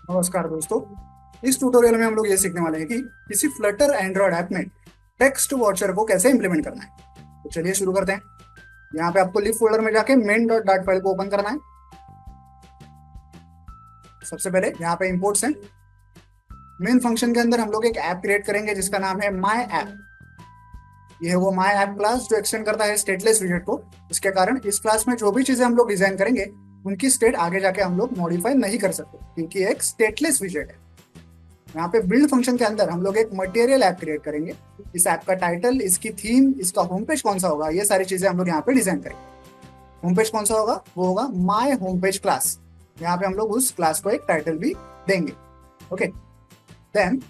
नमस्कार दोस्तों। इस ट्यूटोरियल में हम लोग ये सीखने वाले हैं कि किसी फ्लटर एंड्रॉयड ऐप में टेक्स्ट वॉचर को कैसे इंप्लीमेंट करना है। तो चलिए शुरू करते हैं। यहाँ पे आपको लिव फोल्डर में जाके मेन डॉट डाट फाइल को ओपन करना है। सबसे पहले यहाँ पे इंपोर्ट्स हैं। मेन फंक्शन के अंदर हम लोग एक ऐप क्रिएट करेंगे जिसका नाम है माई ऐप। ये है वो माई ऐप क्लास जो एक्सटेंड करता है स्टेटलेस विजेट को। इसके कारण इस क्लास में जो भी चीजें हम लोग डिजाइन करेंगे उनकी स्टेट आगे जाके हम लोग मॉडिफाई नहीं कर सकते क्योंकि एक स्टेटलेस विजेट है। यहाँ पे बिल्ड फंक्शन के अंदर हम लोग एक मटेरियल ऐप क्रिएट करेंगे। इस ऐप का टाइटल, इसकी थीम, इसका होम पेज कौन सा होगा, ये सारी चीजें हम लोग यहाँ पे डिजाइन करेंगे। होम पेज कौन सा होगा, वो होगा माय होम पेज क्लास। यहाँ पे हम लोग उस क्लास को एक टाइटल भी देंगे। ओके, देन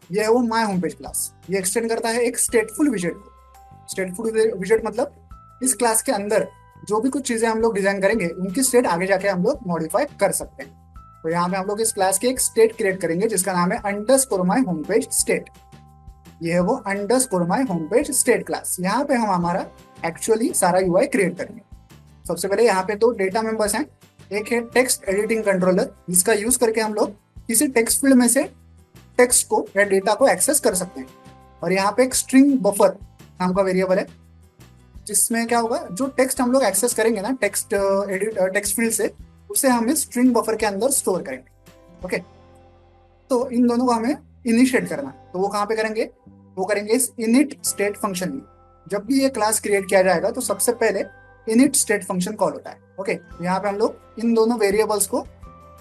ये है वो माय होम पेज क्लास। ये एक्सटेंड करता है एक स्टेटफुल विजेट को। स्टेटफुल विजेट मतलब इस क्लास के अंदर जो भी कुछ चीजें हम लोग डिजाइन करेंगे उनकी स्टेट आगे जाके हम लोग मॉडिफाई कर सकते हैं। तो यहाँ पे हम लोग इस क्लास की एक स्टेट क्रिएट करेंगे जिसका नाम है underscore my home page state. ये है वो underscore my home page state class. यहाँ पे हम हमारा एक्चुअली सारा यूआई क्रिएट करेंगे। सबसे पहले यहाँ पे दो डेटा मेंबर्स हैं। एक है टेक्स्ट एडिटिंग कंट्रोलर, जिसका यूज करके हम लोग किसी टेक्स्ट फील्ड में से टेक्स्ट को या डेटा को एक्सेस कर सकते हैं। और यहाँ पे एक स्ट्रिंग बफर नाम का वेरिएबल है जिसमें क्या होगा, जो टेक्स्ट हम लोग एक्सेस करेंगे ना टेक्स्ट फील्ड से, उसे हम इस स्ट्रिंग बफर के अंदर स्टोर करेंगे। ओके, तो इन दोनों को हमें इनिशिएट करना है। तो वो कहाँ पे करेंगे, वो करेंगे इस इनिट स्टेट फंक्शन में। जब भी ये क्लास क्रिएट किया जाएगा तो सबसे पहले इनिट स्टेट फंक्शन कॉल होता है। ओके, यहाँ पे हम लोग इन दोनों वेरिएबल्स को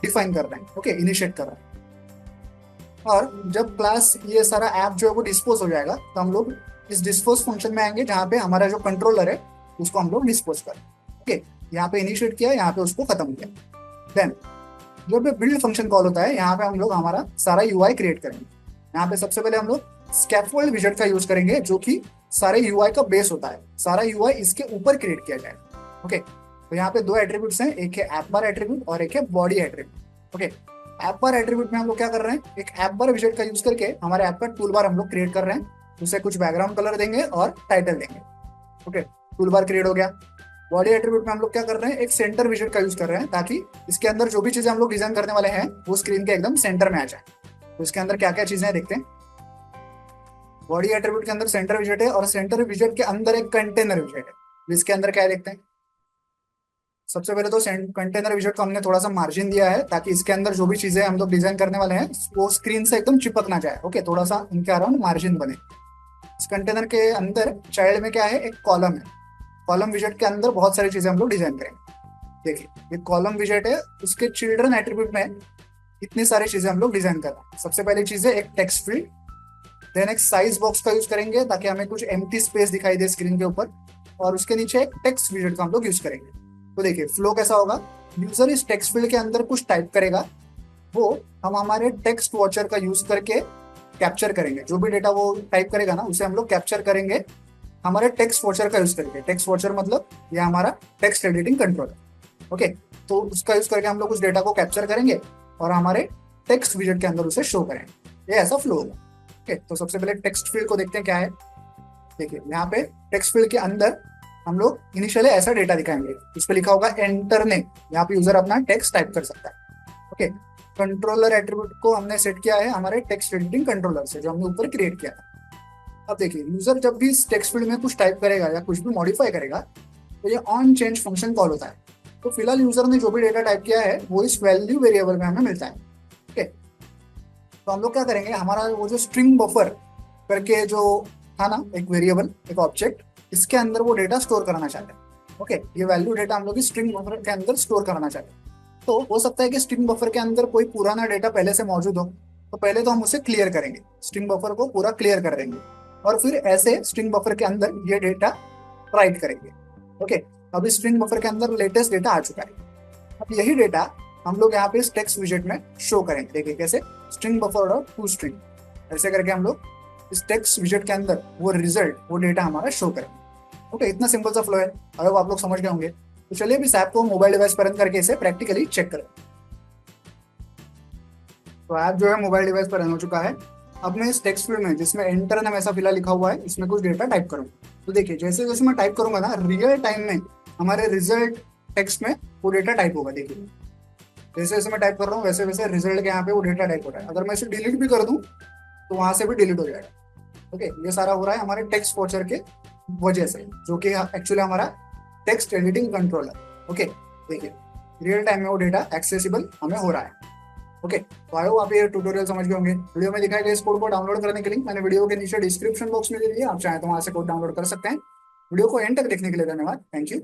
डिफाइन कर रहे हैं। ओके, इनिशिएट कर रहे हैं। और जब क्लास ये सारा ऐप जो है वो डिस्पोज हो जाएगा तो हम लोग इस डिस्पोज फंक्शन में आएंगे जहाँ पे हमारा जो कंट्रोलर है उसको हम लोग डिस्पोज करें। ओके, यहाँ पे इनिशिएट किया, यहाँ पे उसको खत्म किया। देन जब ये बिल्ड फंक्शन कॉल होता है यहाँ पे हम लोग हमारा सारा यूआई क्रिएट करेंगे। यहाँ पे सबसे पहले हम लोग स्कैफोल्ड विजेट का यूज करेंगे जो कि सारे यूआई का बेस होता है। सारा यूआई इसके ऊपर क्रिएट किया जाएगा। ओके, तो यहाँ पे दो एट्रीब्यूट्स हैं, एक है ऐप बार एट्रीब्यूट और एक है बॉडी एट्रीब्यूट। ओके, ऐप बार एट्रीब्यूट में हम लोग क्या कर रहे हैं, एक ऐप बार विजेट का यूज करके हमारे ऐप का टूल बार हम लोग क्रिएट कर रहे हैं। उसे कुछ बैकग्राउंड कलर देंगे और टाइटल देंगे। ओके, टूल बार क्रिएट हो गया। बॉडी एट्रीब्यूट में हम लोग क्या कर रहे हैं, एक सेंटर विजेट का यूज कर रहे हैं ताकि इसके अंदर जो भी चीजें हम लोग डिजाइन करने वाले हैं वो स्क्रीन के एकदम सेंटर में आ जाए। तो इसके अंदर क्या क्या चीजें हैं देखते हैं। बॉडी एट्रीब्यूट के अंदर सेंटर विजेट है और सेंटर विजेट के अंदर एक कंटेनर विजेट है। इसके अंदर क्या है देखते हैं। सबसे पहले तो कंटेनर विजेट को हमने थोड़ा सा मार्जिन दिया है ताकि इसके अंदर जो भी चीजें हम लोग डिजाइन करने वाले हैं वो स्क्रीन से एकदम चिपक ना जाए। ओके, थोड़ा सा इनके अराउंड मार्जिन बने। इस कंटेनर के अंदर चाइल्ड में क्या है, एक कॉलम है। कॉलम विजेट के अंदर बहुत सारी चीजें हम लोग डिजाइन करेंगे। देखिए, ये कॉलम विजेट है, उसके चिल्ड्रन एट्रीब्यूट में इतनी सारी चीजें हम लोग डिजाइन कर रहे हैं। सबसे पहली चीज है एक टेक्स्ट फील्ड, देन एक साइज बॉक्स का यूज करेंगे ताकि हमें कुछ एम्प्टी स्पेस दिखाई दे स्क्रीन के ऊपर, और उसके नीचे एक टेक्स्ट विजेट का हम लोग यूज करेंगे। तो देखिए फ्लो कैसा होगा, यूजर इस टेक्स्ट फील्ड के अंदर कुछ टाइप करेगा, वो हम हमारे टेक्स्ट वॉचर का यूज करके कैप्चर करेंगे। जो भी डेटा वो टाइप करेगा ना उसे हम लोग कैप्चर करेंगे हमारे टेक्स्ट वॉचर का यूज करके। टेक्स्ट वॉचर मतलब ये हमारा टेक्स्ट एडिटिंग कंट्रोलर। ओके, तो उसका यूज करके हम लोग उस डेटा को कैप्चर करेंगे और हमारे टेक्स्ट विजेट के अंदर उसे शो करेंगे। ये ऐसा फ्लो होगा। ओके, तो सबसे पहले टेक्स्ट फील्ड को देखते हैं क्या है। देखिए यहाँ पे टेक्स्ट फील्ड के अंदर हम लोग इनिशियली ऐसा डेटा दिखाएंगे। इस पे लिखा होगा एंटर नेम, यहाँ पे यूजर अपना टेक्स्ट टाइप कर सकता है। ओके, कंट्रोलर एट्रीब्यूट को हमने सेट किया है हमारे टेक्स्ट एडिटिंग कंट्रोलर से जो हमने ऊपर क्रिएट किया था। अब देखिए यूजर जब भी इस टेक्स्ट फील्ड में कुछ टाइप करेगा या कुछ भी मॉडिफाई करेगा तो ये ऑन चेंज फंक्शन कॉल होता है। तो फिलहाल यूजर ने जो भी डेटा टाइप किया है वो इस वैल्यू वेरिएबल में हमें मिलता है। ओके, तो हम लोग क्या करेंगे, हमारा वो जो स्ट्रिंग बफर करके जो था ना एक वेरिएबल, एक ऑब्जेक्ट, इसके अंदर वो डेटा स्टोर करना चाहते हैं। ओके, ये वैल्यू डेटा हम लोग इस स्ट्रिंग बफर के अंदर स्टोर करना चाहते हैं। तो हो सकता है कि स्ट्रिंग बफर के अंदर कोई पुराना डेटा पहले से मौजूद हो, तो पहले तो हम उसे क्लियर करेंगे, स्ट्रिंग बफर को पूरा क्लियर कर देंगे और फिर ऐसे स्ट्रिंग बफर के अंदर ये डेटा राइट करेंगे। ओके, अब इस स्ट्रिंग बफर के अंदर लेटेस्ट डेटा आ चुका है। अब यही डेटा हम लोग यहाँ पे इस टेक्स्ट विजेट में शो करेंगे। देखिए कैसे, स्ट्रिंग बफर और टू स्ट्रिंग, ऐसे करके हम लोग इस टेक्स्ट विजेट के अंदर वो रिजल्ट, वो डेटा हमारा शो करेंगे। ओके, इतना सिंपल सा फ्लो है। अगर आप लोग समझ गए होंगे तो चलिए अब इस ऐप को मोबाइल डिवाइस पर रन करके इसे प्रैक्टिकली चेक करें। तो ऐप जो है मोबाइल डिवाइस पर रन हो चुका है। अब मैं इस टेक्स्ट फील्ड में जिसमें एंटर नाम ऐसा फिलहाल लिखा हुआ है इसमें कुछ डेटा टाइप करूंगा। तो देखिए जैसे जैसे मैं टाइप करूंगा ना, रियल टाइम में हमारे रिजल्ट टेक्स्ट में वो डेटा टाइप होगा। देखिए जैसे जैसे मैं टाइप कर रहा हूँ वैसे वैसे रिजल्ट के यहाँ पे वो डेटा टाइप हो रहा है। अगर मैं इसे डिलीट भी कर दूं तो वहां से भी डिलीट हो जाएगा। ओके, ये सारा हो रहा है हमारे टेक्स्ट वॉचर के वजह से, जो कि एक्चुअली हमारा टेक्स्ट एडिटिंग कंट्रोलर। ओके, देखिए रियल टाइम में वो डेटा एक्सेसिबल हमें हो रहा है। ओके, तो आई होप आप ये ट्यूटोरियल समझ गए होंगे। वीडियो में दिखाए गए इस कोड को डाउनलोड करने के लिंक मैंने वीडियो के नीचे डिस्क्रिप्शन बॉक्स में दे दिया, आप चाहें तो वहां से कोड डाउनलोड कर सकते हैं। वीडियो को एंड तक देखने के लिए धन्यवाद। Thank you.